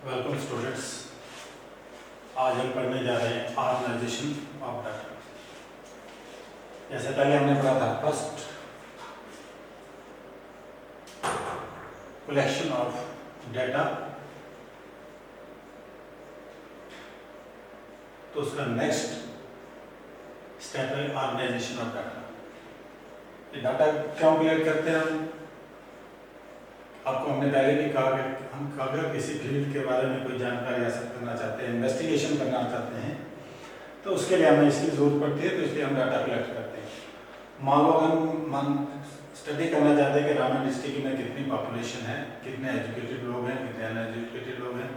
Welcome students. आज हम पढ़ने जा रहे हैं ऑर्गेनाइजेशन ऑफ डाटा। जैसे पहले हमने पढ़ा था फर्स्ट कलेक्शन ऑफ डाटा, तो उसका नेक्स्ट स्टेप है ऑर्गेनाइजेशन ऑफ डाटा। ये डाटा क्यों कलेक्ट करते हैं हम? आपको हमने पहले भी कहा कि हम अगर किसी फील्ड के बारे में कोई जानकारी हासिल करना चाहते हैं, इन्वेस्टिगेशन करना चाहते हैं, तो उसके लिए हमें इसकी जरूरत पड़ती है, तो इसलिए हम डाटा कलेक्ट करते हैं। मान लो हम स्टडी करना चाहते हैं कि रामन डिस्ट्रिक्ट में कितनी पॉपुलेशन है, कितने एजुकेटेड लोग हैं, कितने अनएजुकेटेड लोग हैं,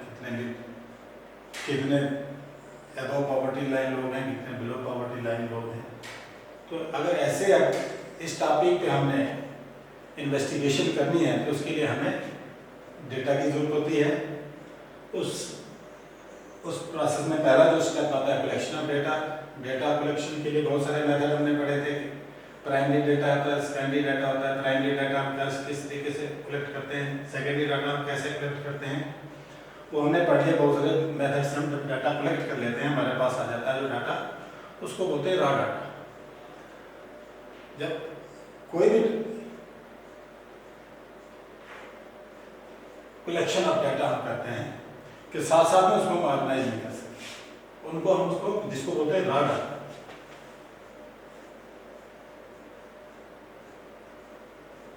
कितने अबव पॉवर्टी लाइन लोग हैं, कितने बिलो पॉवर्टी लाइन लोग हैं। तो अगर ऐसे इस टॉपिक पे हमने इन्वेस्टिगेशन करनी है तो उसके लिए हमें डेटा की जरूरत होती है। उस प्रोसेस में पहला जो स्टेप आता है collection of data. Data collection के लिए बहुत सारे मेथड हमने पढ़े थे। प्राइमरी डेटा होता है, सेकेंडरी डाटा होता है। प्राइमरी डाटा हम किस तरीके से कलेक्ट करते हैं, सेकेंडरी डाटा हम कैसे कलेक्ट करते हैं, वो हमने पढ़ लिया। बहुत सारे मेथड से हम जब डाटा कलेक्ट कर लेते हैं, हमारे पास आ जाता है जो डाटा, उसको बोलते हैं रॉ डाटा। जब कोई भी कलेक्शन ऑफ डाटा हम करते हैं कि साथ साथ में उसको हम ऑर्गेनाइज नहीं कर सकते, उनको हम उसको जिसको बोलते हैं रॉ डाटा।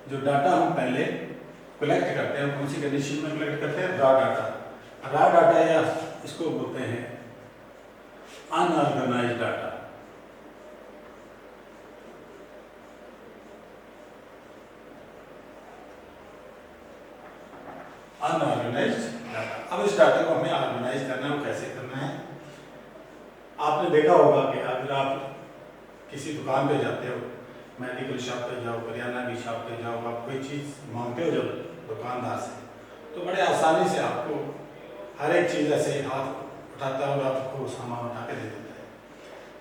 जो डाटा हम पहले कलेक्ट करते हैं, कौन सी कंडीशन में कलेक्ट करते हैं? Raw data. रॉ डाटा या इसको बोलते हैं अनऑर्गेनाइज्ड डाटा। Unorganised data. अब इस डाटा को हमें ऑर्गेनाइज करना है, वो कैसे करना है? आपने देखा होगा कि अगर आप किसी दुकान पे जाते हो, मेडिकल शॉप पे जाओ, करियाना की शॉप पे जाओ, आप कोई चीज़ मांगते हो जब दुकानदार से, तो बड़े आसानी से आपको हर एक चीज़ ऐसे हाथ उठाता है और आपको सामान उठा के दे देता है।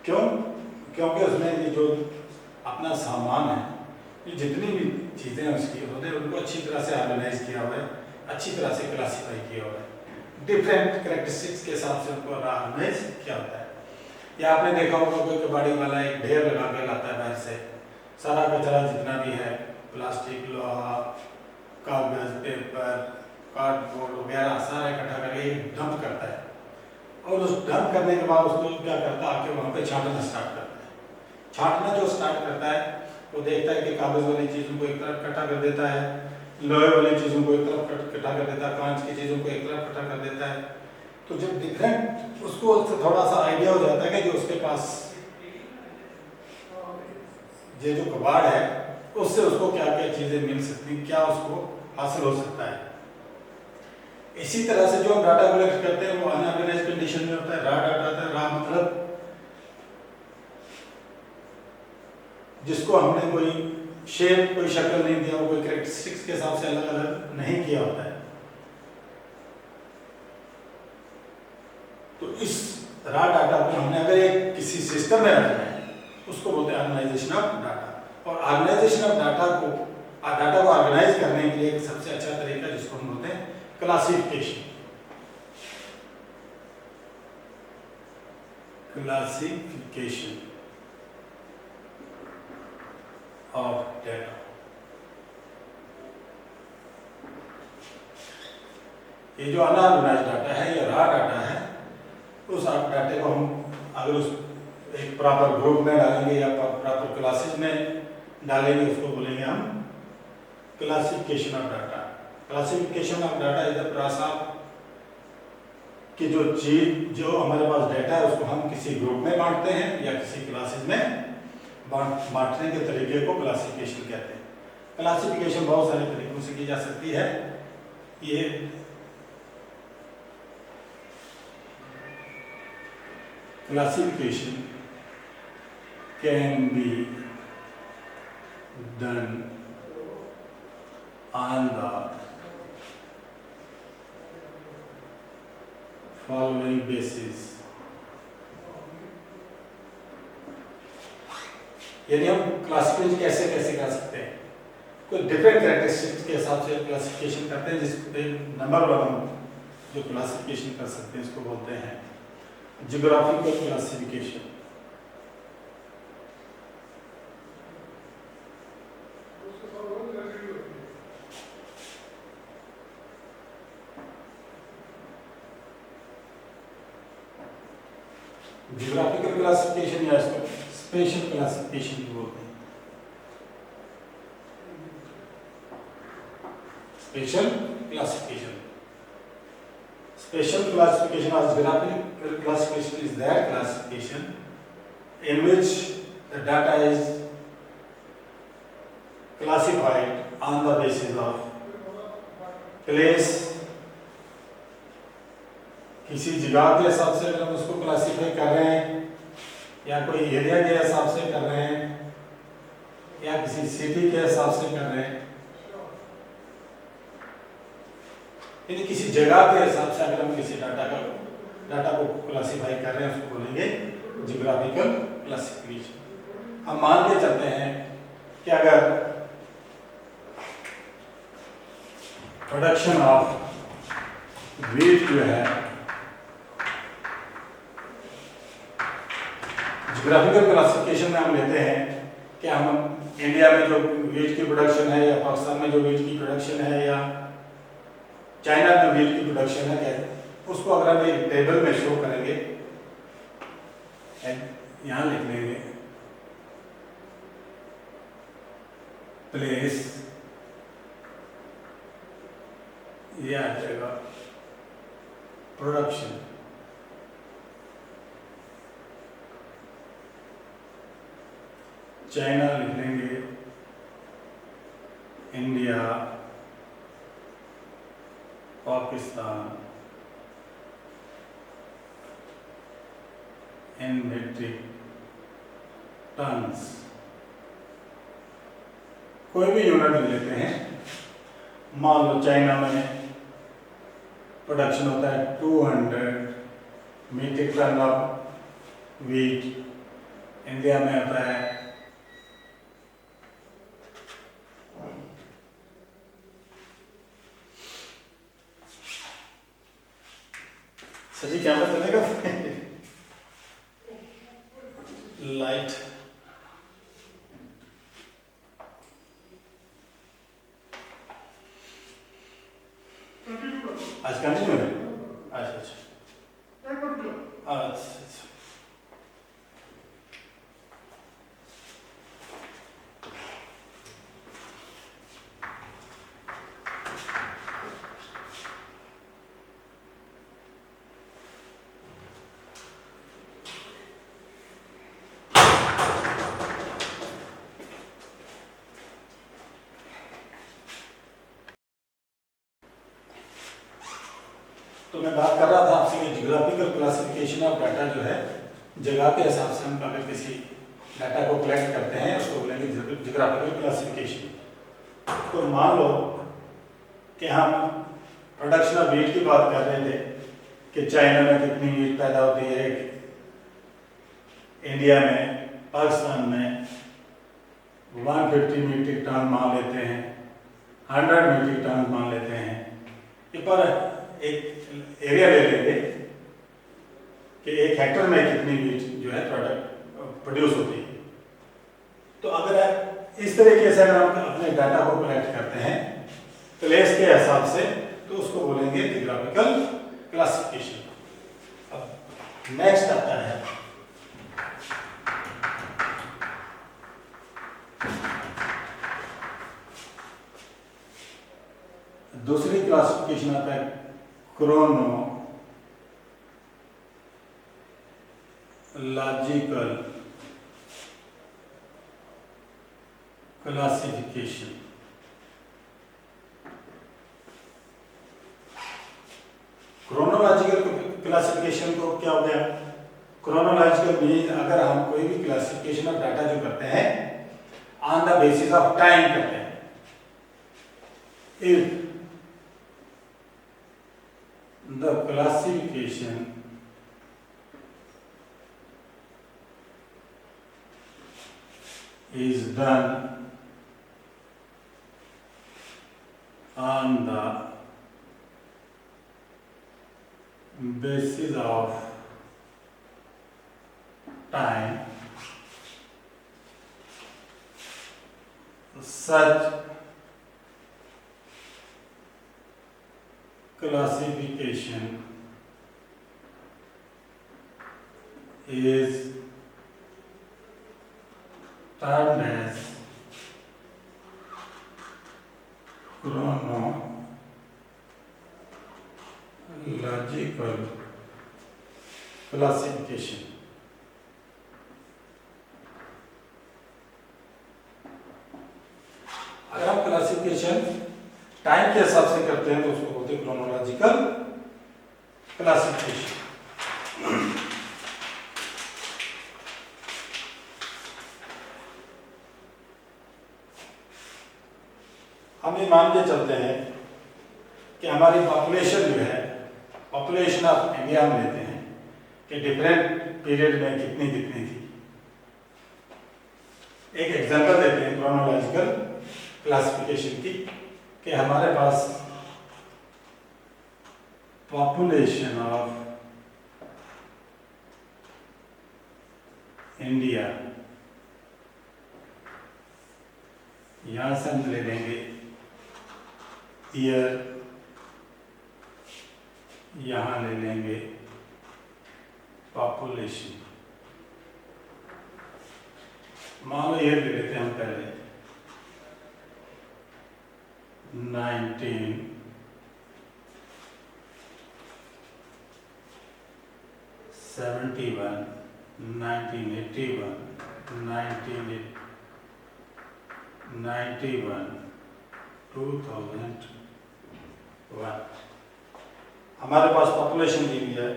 क्यों? क्योंकि उसने ये जो अपना सामान है, ये जितनी भी चीज़ें उसकी होते हैं, उनको अच्छी तरह से ऑर्गेनाइज किया हुआ है, अच्छी तरह से क्लासीफाई किया हुआ है, डिफरेंट कैरेक्टरिस्टिक्स के हिसाब से उनको ऑर्गेनाइज किया होता है। या आपने देखा होगा कोई कबाड़ी वाला एक ढेर लगा के लाता है बाहर से, सारा कचरा जितना भी है, प्लास्टिक, लोहा, कागज, पेपर, कार्डबोर्ड वगैरह सारा इकट्ठा करके डंप करता है। और उस डंप करने के बाद उसको क्या करता है, आके वहाँ पे छांटना स्टार्ट करता है। छांटना जो स्टार्ट करता है, वो देखता है कि कागज वाली चीज़ों को एक तरफ इकट्ठा कर देता है, लोहे वाली चीज़ों को एक तरफ इकट्ठा कर देता है, कांच की चीज़ों को एक तरफ इकट्ठा कर देता है। तो जब डिफरेंट उसको थोड़ा सा आइडिया हो जाता है कि जो उसके पास ये जो कबाड़ है, उससे उसको क्या क्या चीज़ें मिल सकती, क्या उसको हासिल हो सकता है। इसी तरह से जो हम डाटा कलेक्ट करते हैं वो अनऑर्गेनाइज कंडीशन में होता है, रॉ डाटा होता है। रॉ मतलब जिसको हमने कोई शेप, कोई शक्ल नहीं दिया, वो कोई कैरेक्टरिस्टिक्स के हिसाब से अलग अलग नहीं किया होता है। तो इस रॉ डाटा को हमने अगर एक किसी सिस्टम में रखना है, उसको बोलते हैं ऑर्गेनाइजेशन ऑफ डाटा। और ऑर्गेनाइजेशन ऑफ डाटा को ऑर्गेनाइज करने के लिए एक सबसे अच्छा तरीका जिसको हम बोलते हैं क्लासिफिकेशन। Classification of data. ये जो अनऑर्गेनाइज्ड डाटा है, ये रॉ डाटा है। उस डाटे को हम अगर उस एक प्रॉपर ग्रुप में डालेंगे या प्रॉपर क्लासेस में डालेंगे, उसको बोलेंगे हम classification of data. Classification of data is the process कि जो चीज जो हमारे पास डाटा है उसको हम किसी ग्रुप में बांटते हैं या किसी क्लासेस में बांटने के तरीके को क्लासिफिकेशन कहते हैं। क्लासिफिकेशन बहुत सारे तरीकों से की जा सकती है। ये classification can be done on the following basis। यानी हम क्लासिफिकेशन कैसे कैसे कर सकते हैं? कोई डिफरेंट कैरेक्टरिस्टिक्स के हिसाब से क्लासिफिकेशन करते हैं, जिस पे नंबर वन जो क्लासिफिकेशन कर सकते हैं इसको बोलते हैं जियोग्राफिकल क्लासिफिकेशन। जियोग्राफिकल क्लासिफिकेशन या इसको स्पेशल क्लासिफिकेशन भी बोलते हैं। Special classification, special classification or geographical classification is that classification in which the data is classified on the basis of place, किसी जगह के हिसाब से अगर हम उसको क्लासिफाई कर रहे हैं या कोई एरिया के हिसाब से कर रहे हैं या किसी सिटी के हिसाब से कर रहे हैं, यानी किसी जगह के हिसाब से अगर हम किसी डाटा को क्लासिफाई कर रहे हैं उसको बोलेंगे जियोग्राफिकल क्लासिफिकेशन। हम मान के चलते हैं कि अगर प्रोडक्शन ऑफ वीट जो है जियोग्राफिकल क्लासिफिकेशन में हम लेते हैं कि हम इंडिया में जो वीट की प्रोडक्शन है या पाकिस्तान में जो वीट की प्रोडक्शन है या चाइना में वीट की प्रोडक्शन है क्या है, उसको अगर हम एक टेबल में शो करेंगे, यहाँ लिख लेंगे प्लेस, ये आ जाएगा प्रोडक्शन, चाइना लिख लेंगे, इंडिया, पाकिस्तान इन मेट्रिक टन्स, कोई भी यूनिट लेते हैं। मान लो चाइना में प्रोडक्शन होता है 200 metric ton of wheat, India में होता है सजी कैमरा चलेगा लाइट आज कंटिन्यू है। अच्छा अच्छा अच्छा तो मैं बात कर रहा था आपसे कि जियोग्राफिकल क्लासिफिकेशन ऑफ डाटा जो है जगह के हिसाब से हम अगर किसी डाटा को कलेक्ट करते हैं उसको बोलेंगे जियोग्राफिकल क्लासिफिकेशन। तो मान लो कि हम प्रोडक्शन ऑफ वीट की बात कर रहे थे कि चाइना में कितनी वीट पैदा होती है, इंडिया में, पाकिस्तान में 150 मीट्रिक टन मान लेते हैं, 100 मीट्रिक टन मान लेते हैं, ये पर एक एरिया ले लेंगे कि एक हेक्टर में कितनी वीट जो है प्रोडक्ट प्रोड्यूस होती है। तो अगर इस तरीके से अगर हम अपने डाटा को कलेक्ट करते हैं प्लेस के हिसाब से तो उसको बोलेंगे जियोग्राफिकल क्लासिफिकेशन। अब नेक्स्ट आता है दूसरी क्लासिफिकेशन आता है क्रोनोलॉजिकल क्लासिफिकेशन। क्रोनोलॉजिकल क्लासिफिकेशन को क्या हो गया, क्रोनोलॉजिकल मीन अगर हम कोई भी क्लासिफिकेशन ऑफ डाटा जो करते हैं on the basis of time करते हैं। If the classification is done on the basis of time such classification is termed as chronological classification। अगर आप क्लासिफिकेशन टाइम के हिसाब से करते हैं तो उसको बोलते हैं क्रोनोलॉजिकल क्लासिफिकेशन। हम ये मान के चलते हैं कि हमारी पॉपुलेशन जो है, पॉपुलेशन ऑफ इंडिया में लेते हैं कि डिफरेंट पीरियड में कितनी कितनी थी। एक एग्जांपल देते हैं क्रोनोलॉजिकल क्लासिफिकेशन की कि हमारे पास पॉपुलेशन ऑफ इंडिया, यहां से हम ले लेंगे ईयर, यहां ले लेंगे पॉपुलेशन। मान लो ईयर ले लेते हैं हम पहले 1971, 1981, 1991, 2001। हमारे पास पॉपुलेशन दी हुई है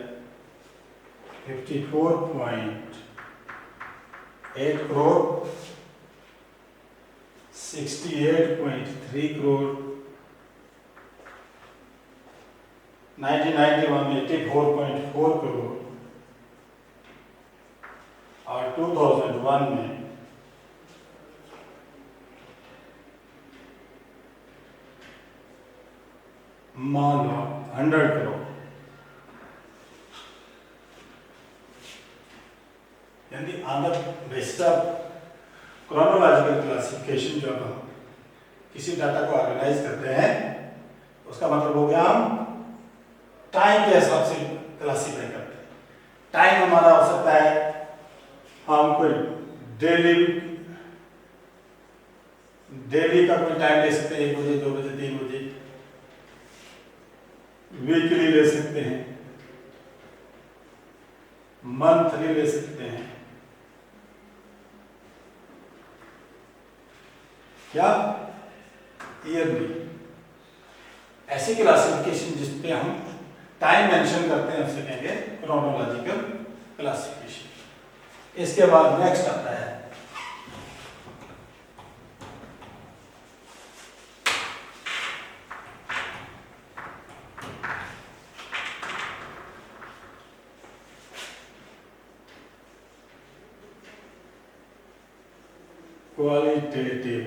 54.8 करोड़, 68.3 करोड़, 1991 में 84.4 करोड़ और 2001 में मान लो 100 करोड़। यानी on the basis of chronological classification जब हम किसी डाटा को ऑर्गेनाइज करते हैं उसका मतलब हो गया हम टाइम के हिसाब से क्लासिफाई करते हैं। टाइम हमारा हो सकता है, हम कोई डेली का कोई टाइम ले सकते हैं, 1 बजे 2 बजे 3 बजे, वीकली ले सकते हैं, मंथली ले सकते हैं, या ईयरली। ऐसी क्लासिफिकेशन जिसपे हम टाइम मेंशन करते हैं उसे कहेंगे क्रोनोलॉजिकल क्लासिफिकेशन। इसके बाद नेक्स्ट आता है qualitative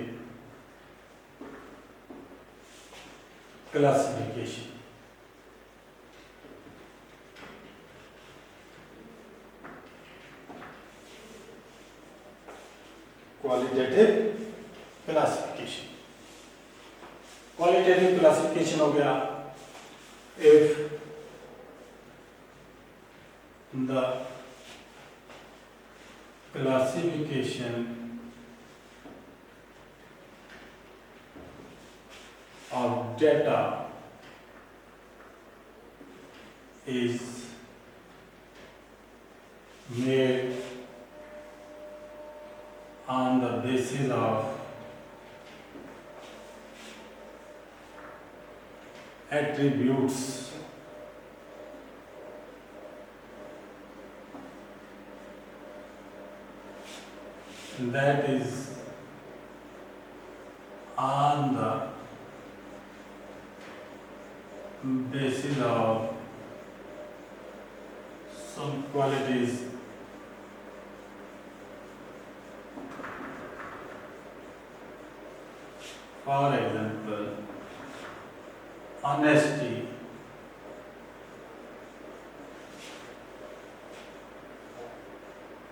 classification. Qualitative classification, qualitative classification हो गया if the classification of data is made on the basis of attributes that is on the basis of some qualities for example honesty,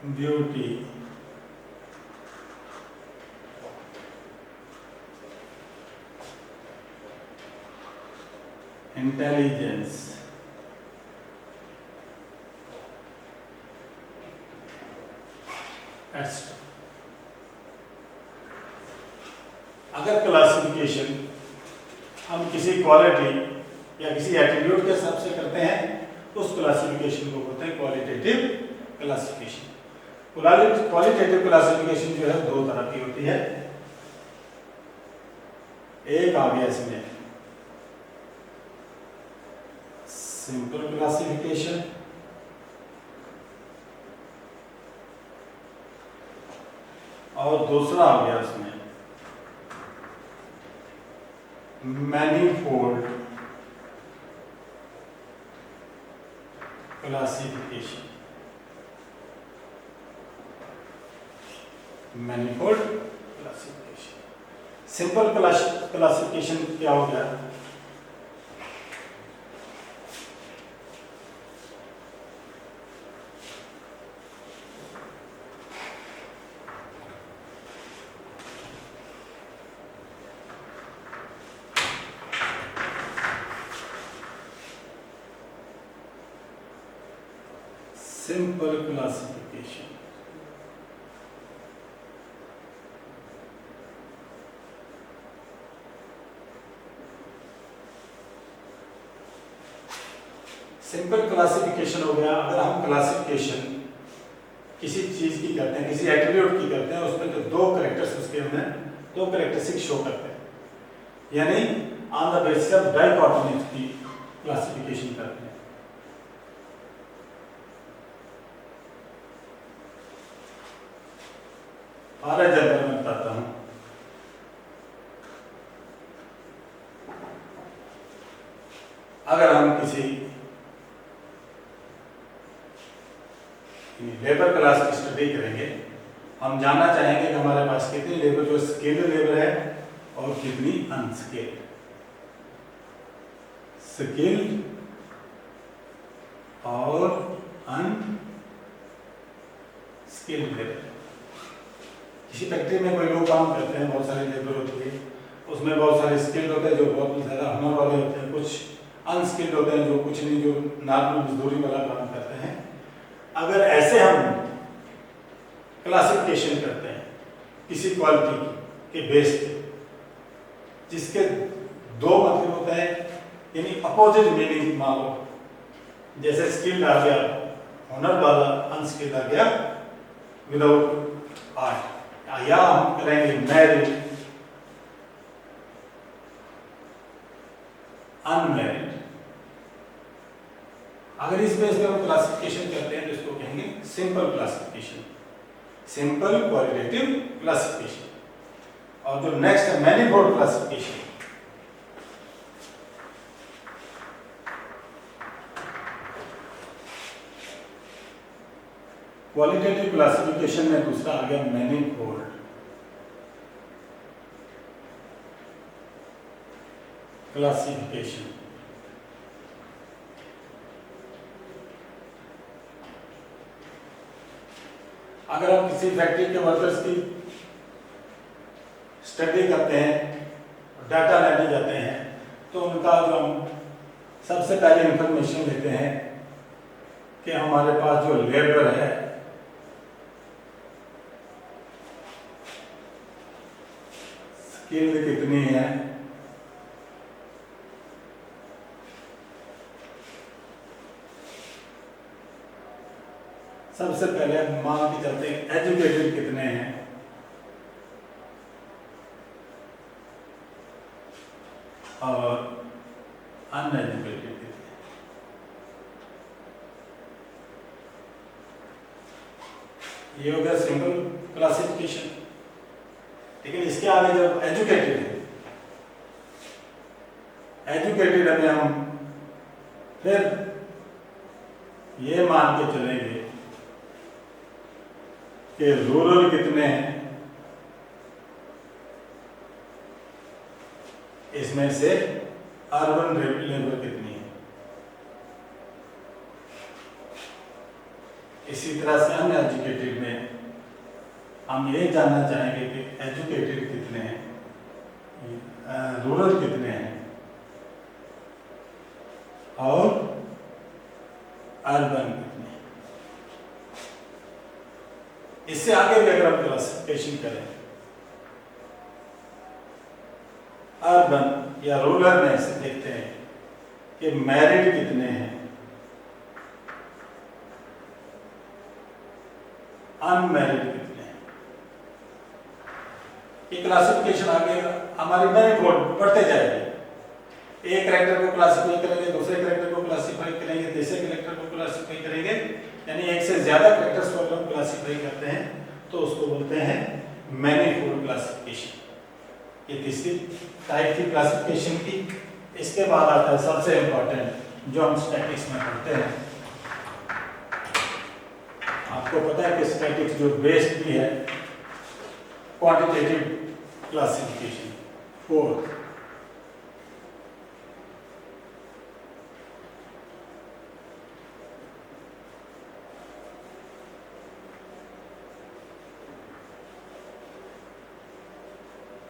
beauty, intelligence, etcetera. अगर classification हम किसी quality या किसी attribute के हिसाब से करते हैं तो उस क्लासिफिकेशन को बोलते हैं क्वालिटेटिव क्लासिफिकेशन। क्वालिटेटिव क्लासिफिकेशन जो है दो तरह की होती है। एक आ गया इसमें सिंपल क्लासिफिकेशन, और दूसरा आ गया इसमें manifold classification. Manifold classification. Simple classification क्या हो गया? सिंपल क्लासिफिकेशन सिंपल क्लासिफिकेशन हो गया। अगर हम क्लासिफिकेशन किसी चीज की करते हैं, किसी एट्रीब्यूट की करते हैं, उसमें जो दो कैरेक्टर्स उसके हमें दो कैरेक्टरिस्टिक शो करते हैं, यानी on the basis of dichotomy की क्लासिफिकेशन करते हैं। फॉर एग्जाम्पल मैं बताता हूं, अगर हम किसी लेबर क्लास की स्टडी करेंगे, हम जानना चाहेंगे कि हमारे पास कितनी लेबर जो स्किल्ड लेबर है और कितनी अनस्किल्ड। स्किल्ड और अनस्किल्ड लेबर। किसी फैक्ट्री में कोई लोग काम करते हैं, बहुत सारे लेबर होते हैं, उसमें बहुत सारे स्किल्ड होते हैं जो बहुत ज़्यादा हुनर वाले होते हैं, कुछ अनस्किल्ड होते हैं जो कुछ नहीं, जो नॉर्मल मजदूरी वाला काम करते हैं। अगर ऐसे हम क्लासिफिकेशन करते हैं किसी क्वालिटी के बेस पे, जिसके दो मतलब होता है, यानी अपोजिट मीनिंग मान लो, जैसे स्किल्ड आ गया हुनर वाला, अनस्किल्ड आ गया विदाउट आर्ट, या हम करेंगे मैरिड अनमैरिड। अगर इस बेस पे हम क्लासिफिकेशन करते हैं तो इसको कहेंगे simple classification, simple qualitative classification. और जो नेक्स्ट है मैनीफोल्ड क्लासिफिकेशन, क्वालिटेटिव क्लासिफिकेशन में दूसरा आ गया मैनीफोल्ड क्लासिफिकेशन। अगर हम किसी फैक्ट्री के वर्कर्स की स्टडी करते हैं, डाटा लेने जाते हैं, तो उनका जो हम सबसे पहले इंफॉर्मेशन लेते हैं कि हमारे पास जो लेबर है स्किल्ड कितनी है, सबसे पहले हम मान के चलते हैं एजुकेटेड कितने हैं, और अनएजुकेटेड कितने हैं। ये हो गया सिंपल क्लासिफिकेशन। लेकिन इसके आगे जब एजुकेटेड है, एजुकेटेड में हम फिर ये मान के चलेंगे कि रूरल कितने हैं, इसमें से अर्बन लेबर कितनी है, इसी तरह से अनएजुकेटेड में हम ये जानना चाहेंगे कि एजुकेटेड कितने हैं, रूरल कितने हैं और अर्बन कितने हैं। इससे आगे भी अगर हम क्लासिफिकेशन करें अर्बन या रूरल में से देखते हैं कि मैरिड कितने हैं, अनमैरिड कितने हैं। ये क्लासिफिकेशन आगे हमारी मैनिफोल्ड बढ़ते जाएगी। एक कैरेक्टर को क्लासिफाई करेंगे, दूसरे कैरेक्टर को क्लासिफाई करेंगे, तीसरे कैरेक्टर को क्लासिफाई करेंगे, यानी एक से ज्यादा कैरेक्टर्स को हम क्लासिफाई करते हैं तो उसको बोलते हैं मैनिफोल्ड क्लासिफिकेशन। ये तीसरी टाइप की क्लासिफिकेशन की। इसके बाद आता है सबसे इंपॉर्टेंट जो हम स्टैटिक्स में पढ़ते हैं। आपको पता है कि स्टैटिक्स जो बेस्ड भी है quantitative classification. Fourth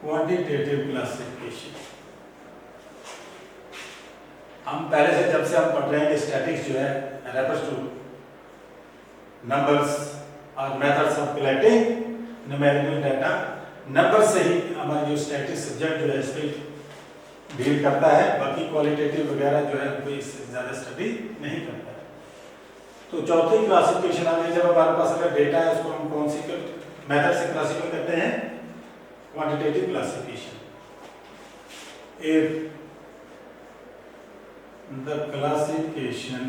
quantitative classification. हम पहले से जब से हम पढ़ रहे हैं कि स्टैटिक्स जो है रेफर्स टू नंबर्स और methods of collecting numerical data. Number से ही हमारा जो स्टैटिक्स सब्जेक्ट जो है इस पर डील करता है, बाकी क्वालिटेटिव वगैरह जो है कोई इससे ज़्यादा स्टडी नहीं करता है। तो चौथी क्लासिफिकेशन आ गई, जब हमारे पास अगर डेटा है उसको हम कौन सी मेथड से क्लासिफाई करते हैं, quantitative classification. If the classification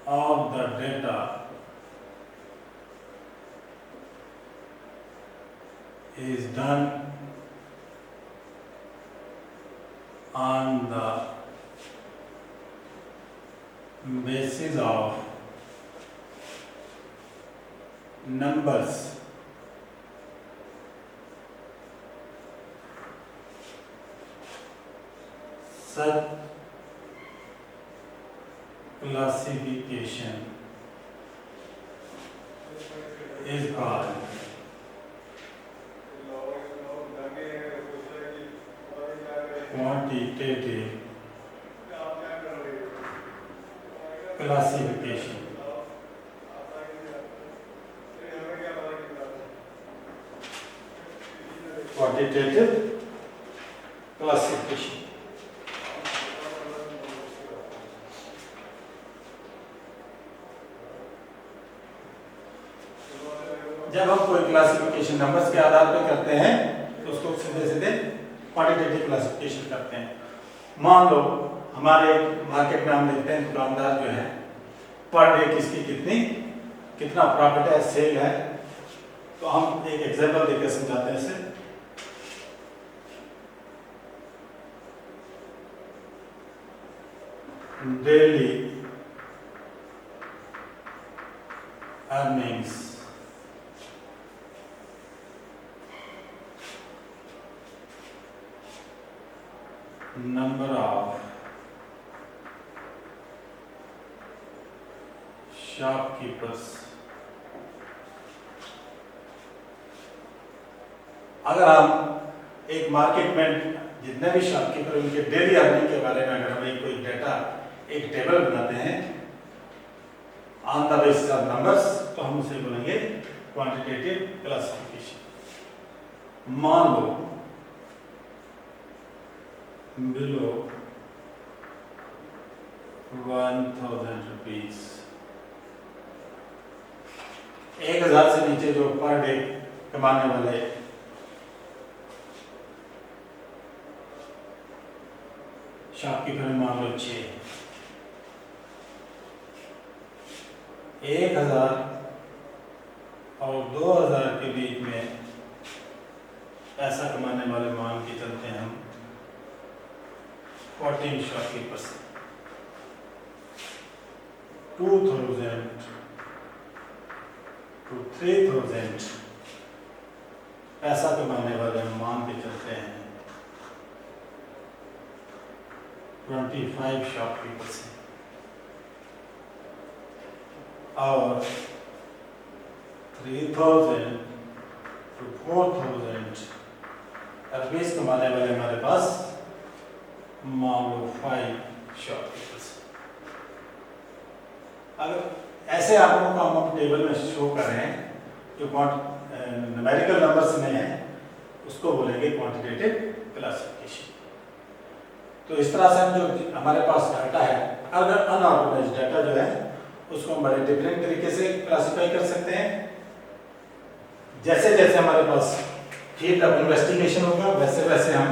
of the data is done on the basis of numbers, such classification is called quantitative classification. Quantitative classification. जब हम कोई क्लासिफिकेशन नंबर्स के आधार पर करते हैं तो उसको सीधे सीधे क्वांटिटेटिव क्लासिफिकेशन करते हैं। मान लो हमारे मार्केट में हम देखते हैं दुकानदार जो है पर डे किसकी कितना प्रॉफिट है, सेल है। तो हम एक एग्जांपल देकर समझाते हैं इसे। Daily earnings number of shopkeepers। अगर हम एक मार्केट में जितने भी शॉपकीपर उनके डेली अर्निंग के बारे में अगर हम कोई डेटा एक टेबल बनाते हैं on the basis of numbers, तो हम उसे बोलेंगे क्वांटिटेटिव क्लासिफिकेशन। मान लो बिलो 1000 रुपीज, 1000 से नीचे जो पर डे कमाने वाले शॉपकीपर मान लो 6, 1000 और 2000 के बीच में पैसा कमाने वाले मान के चलते हैं हम 14 शॉपकीपर्स। 2000 to 3000 पैसा कमाने वाले मान के चलते हैं 25 शॉपकीपर्स हैं और 3000 to 4000 रुपीज कमाने वाले हमारे पास मान लो 5 शॉपकीपर्स। अगर ऐसे आंकड़ों को हम टेबल में शो कर रहे हैं जो न्यूमेरिकल नंबर्स में है उसको बोलेंगे क्वांटिटेटिव क्लासिफिकेशन। तो इस तरह से हम जो हमारे पास डाटा है अगर अनऑर्गेनाइज्ड डाटा जो है उसको हम बड़े डिफरेंट तरीके से क्लासिफाई कर सकते हैं। जैसे जैसे हमारे पास फील्ड ऑफ इन्वेस्टिगेशन होगा वैसे वैसे हम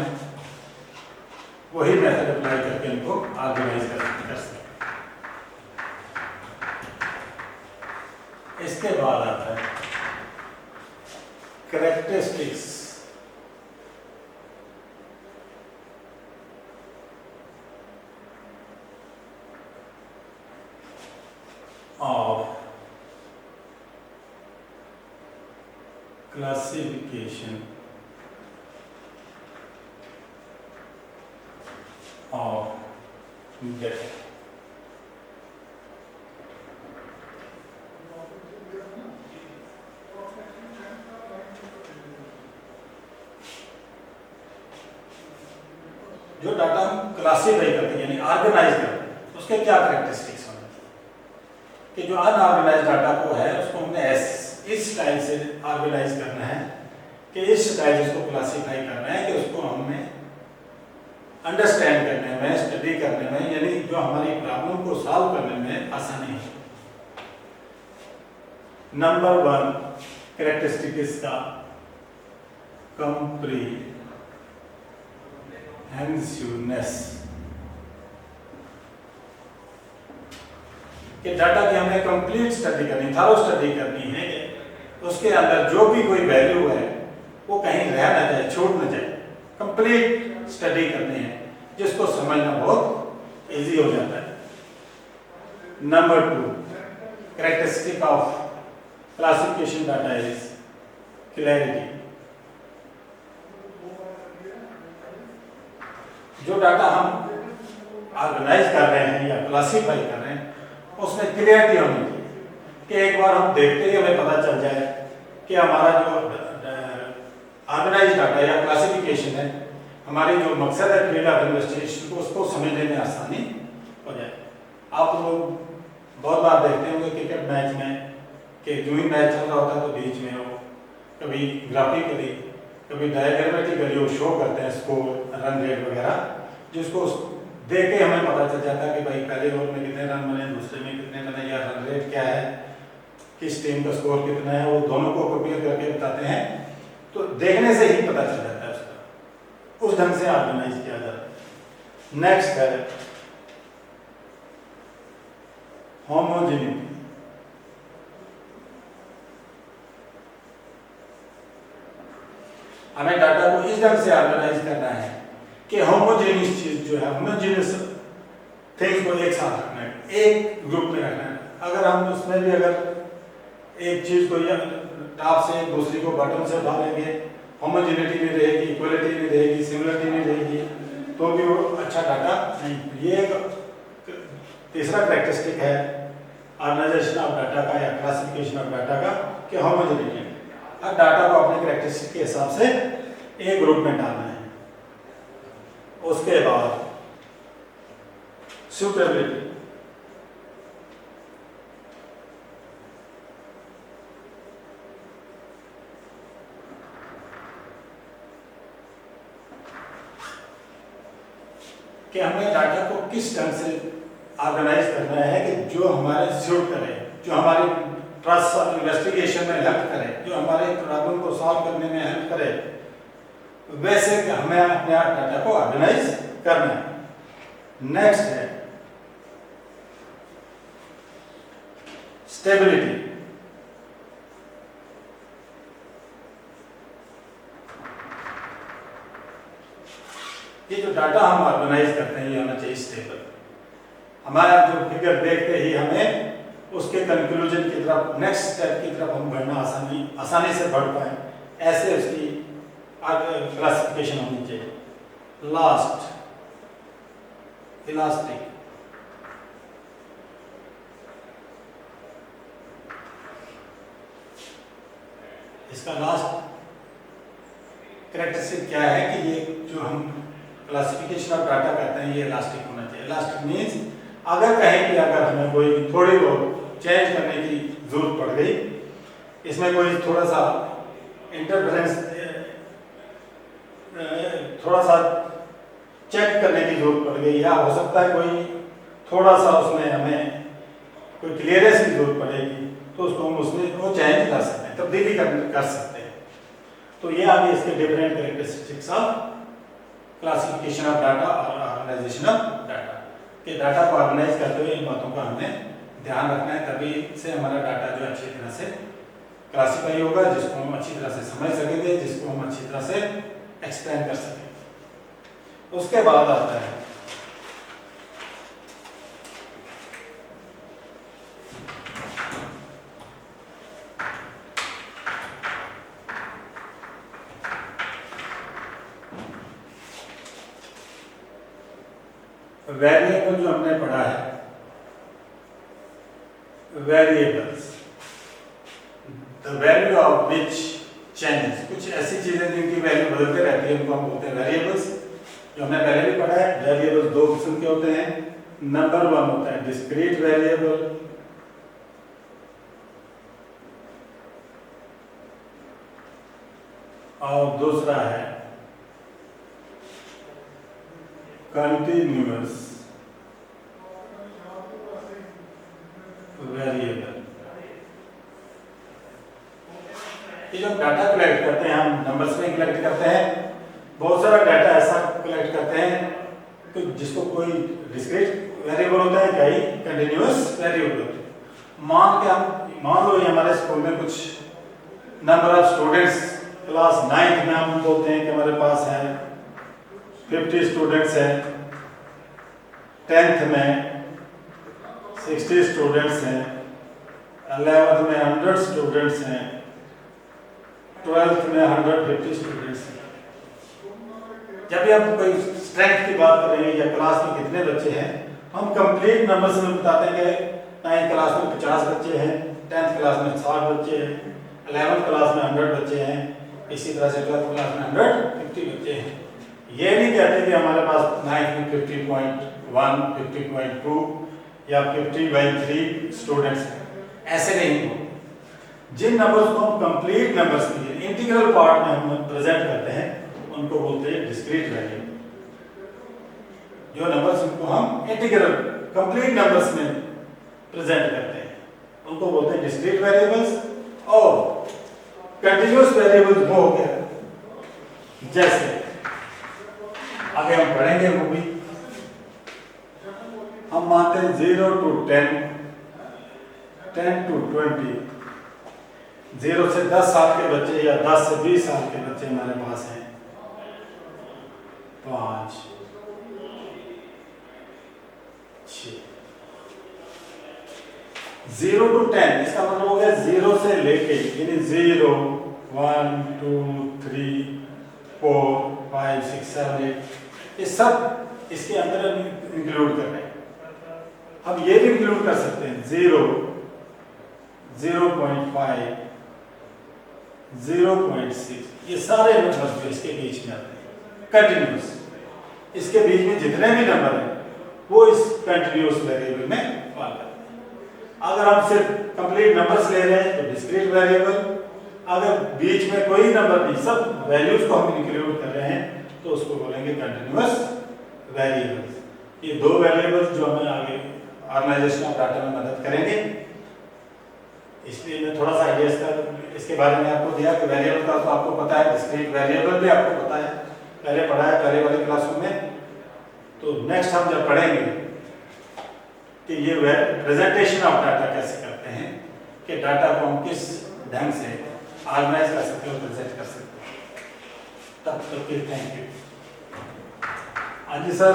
वही मेथड अप्लाई करके इनको ऑर्गेनाइज कर सकते हैं। इसके बाद आता है characteristics of classification of data. जो डाटा हम क्लासिफाई करते हैं यानी ऑर्गेनाइज करते हैं उसके क्या कैरेक्टरिस्टिक्स होने कि जो अनऑर्गेनाइज डाटा को है उसको हमने इस स्टाइल से ऑर्गेनाइज करना है कि इस स्टाइल से उसको क्लासिफाई करना है कि उसको हमें अंडरस्टैंड करने में स्टडी करने में यानी जो हमारी प्रॉब्लम को सॉल्व करने में आसानी है। नंबर 1 कैरेक्टरिस्टिक इसका कॉम्प्रिहेंसिवनेस कि डाटा की हमें कंप्लीट स्टडी करनी थॉरो स्टडी करनी है कि उसके अंदर जो भी कोई वैल्यू है वो कहीं रह ना जाए छूट ना जाए कंप्लीट स्टडी करनी है जिसको समझना बहुत इजी हो जाता है। Number 2 characteristic of classification data is clarity. जो डाटा हम ऑर्गेनाइज कर रहे हैं या क्लासिफाई कर रहे हैं उसमें क्लियरिटी होनी चाहिए कि एक बार हम देखते ही हमें पता चल जाए कि हमारा जो ऑर्गेनाइज डाटा या क्लासिफिकेशन है हमारी जो मकसद है फील्ड ऑफ इन्वेस्टिगेशन को उसको समझने में आसानी हो जाए। आप लोग बहुत बार देखते होंगे क्रिकेट मैच में कि जो ही मैच चल रहा होता है तो बीच में वो कभी ग्राफिकली कभी डायग्रामेटिकली वो शो करते हैं स्कोर रन रेट वगैरह जिसको देख के हमें पता चल जाता है कि भाई पहले ओवर में कितने रन बने दूसरे में कितने बने या रन रेट क्या है किस टीम का स्कोर कितना है वो दोनों को कंपेयर करके बताते हैं। तो देखने से ही पता चल जाता है उसका उस ढंग से ऑर्गेनाइज किया जाता है। नेक्स्ट है होमोजेनिटी। हमें डाटा को इस ढंग से ऑर्गेनाइज करना है कि होमोजेनियस चीज जो है होमोजेनियस थिंग्स को एक साथ रखना है एक ग्रुप में रखना है। अगर हम उसमें भी अगर एक चीज को या टॉप से दूसरी को बॉटम से उठा लेंगे होमोजेनिटी नहीं रहेगी इक्वलिटी नहीं रहेगी सिमिलरिटी नहीं रहेगी तो भी वो अच्छा डाटा नहीं। ये एक तीसरा कैरेक्टरिस्टिक है ऑर्गेनाइजेशन ऑफ डाटा का या क्लासिफिकेशन ऑफ डाटा का कि होमोजेनिटी हर डाटा को अपने कैरेक्टरिस्टिक के हिसाब से एक ग्रुप में डालना है। उसके बाद सूटेबिलिटी कि हमें डाटा को किस ढंग से ऑर्गेनाइज करना है कि जो हमारे सूट करे जो हमारी ट्रस्ट इन्वेस्टिगेशन में हेल्प करे जो हमारे प्रॉब्लम को सॉल्व करने में हेल्प करे वैसे हमें अपने डाटा को ऑर्गेनाइज करना है। नेक्स्ट है स्टेबिलिटी। ये जो डाटा हम ऑर्गेनाइज करते हैं ये होना चाहिए स्टेबल। हमारा जो फिगर देखते ही हमें उसके कंक्लूजन की तरफ नेक्स्ट स्टेप की तरफ हम बढ़ना आसानी से बढ़ पाए ऐसे उसकी क्लासिफिकेशन होनी चाहिए। Last elastic. इसका लास्ट कैरेक्टरिस्टिक क्या है कि ये जो हम क्लासिफिकेशन ऑफ डाटा कहते हैं ये इलास्टिक होना चाहिए। इलास्टिक मीन्स अगर कहें कि अगर हमें कोई थोड़ी बहुत चेंज करने की जरूरत पड़ गई, इसमें कोई थोड़ा सा इंटरफेरेंस, थोड़ा सा चेक करने की जरूरत पड़ गई, या हो सकता है कोई थोड़ा सा उसमें हमें कोई क्लियरेंस की जरूरत पड़ेगी, तो उसको हम उसमें वो चेंज कर सकते हैं, तब्दीली कर सकते हैं। तो ये आगे इसके different characteristics of classification of data और ऑर्गेनाइजेशन ऑफ डाटा के डाटा को ऑर्गेनाइज करते हुए इन बातों का हमें ध्यान रखना है, तभी से हमारा डाटा जो अच्छी तरह से क्लासीफाई होगा, जिसको हम अच्छी तरह से समझ सकेंगे, जिसको हम अच्छी तरह से एक्सप्लेन कर सकेंगे। उसके बाद आता है वेरिएबल, जो हमने पढ़ा है variables, the value of which changes, कुछ ऐसी चीजें जिनकी वैल्यू बदलते रहती है उनको हम बोलते हैं वेरिएबल्स। जो हमने पहले भी पढ़ा है, वेरिएबल्स दो किस्म के होते हैं। नंबर वन होता है डिस्क्रीट वेरिएबल, और दूसरा है कंटिन्यूअस वेरिएबल। ये जो डाटा कलेक्ट करते हैं हम नंबर्स में कलेक्ट करते हैं, बहुत सारा डाटा ऐसा कलेक्ट करते हैं कि जिसको कोई डिस्क्रीट वेरिएबल होता है, कई कंटिन्यूअस वेरिएबल होते हैं। मान लो ये हमारे स्कूल में कुछ number of students class 9th में हम बोलते हैं कि हमारे पास है 50 स्टूडेंट्स हैं, 10th में 60 स्टूडेंट्स हैं, 11th में 100 स्टूडेंट्स हैं, 12th में 150 स्टूडेंट्स हैं। जब भी हम कोई स्ट्रेंथ की बात करेंगे या क्लास में कितने बच्चे हैं, हम कंप्लीट नंबर्स में बताते हैं कि 9th क्लास में 50 बच्चे हैं, 10th क्लास में 60 बच्चे हैं, 11th क्लास में 100 बच्चे हैं, इसी तरह से 12th क्लास में 150 बच्चे हैं। ये नहीं कहते कि हमारे पास 9th में 50.1, 50.2 या 50/3 स्टूडेंट्स हैं, ऐसे नहीं हो। जिन नंबर्स को हम कंप्लीट नंबर्स में इंटीग्रल पार्ट में हम प्रेजेंट करते हैं उनको बोलते हैं डिस्क्रीट वेरिएबल। जो नंबर्स उनको हम इंटीग्रल कंप्लीट नंबर्स में प्रेजेंट करते हैं उनको बोलते हैं डिस्क्रीट वेरिएबल्स। और कंटिन्यूअस वेरिएबल्स वो हो गया, जैसे आगे हम पढ़ेंगे वो भी, हम मानते हैं 0 to 10, 10 to 20, 0 से 10 साल के बच्चे या 10 से 20 साल के बच्चे हमारे पास हैं 5, 6। 0 to 10 इसका मतलब हो गया 0 से लेके, यानी 0, 1, 2, 3, 4, 5, 6, 7, 8 ये सब इसके अंदर इंक्लूड कर रहे हैं। हम ये भी इंक्लूड कर सकते हैं 0, 0.5, 0.6, ये सारे नंबर जो इसके बीच में आते हैं कंटिन्यूअस। इसके बीच में जितने भी नंबर हैं वो इस कंटिन्यूअस वेरिएबल में फॉल करते हैं। अगर हम सिर्फ कंप्लीट नंबर्स ले रहे हैं तो डिस्क्रीट वेरिएबल, अगर बीच में कोई नंबर नहीं, सब वैल्यूज को हम इंक्लूड कर रहे हैं तो उसको बोलेंगे कंटिन्यूअस वेरिएबल्स। ये दो वेरिएबल्स जो हमें आगे ऑर्गेनाइजेशन ऑफ डाटा में मदद करेंगे, इसलिए मैं थोड़ा सा आइडिया इसके बारे में आपको दिया कि वेरिएबल का तो आपको पता है, डिस्क्रीट वेरिएबल भी आपको पता है, पहले पढ़ा है पहले वाली क्लासों में। तो नेक्स्ट हम जब पढ़ेंगे कि ये प्रेजेंटेशन ऑफ डाटा कैसे करते हैं, कि डाटा को हम किस ढंग से ऑर्गेनाइज कर सकते हो, प्रेजेंट कर सकते हो। तब तक के थैंक यू। हाँ जी सर।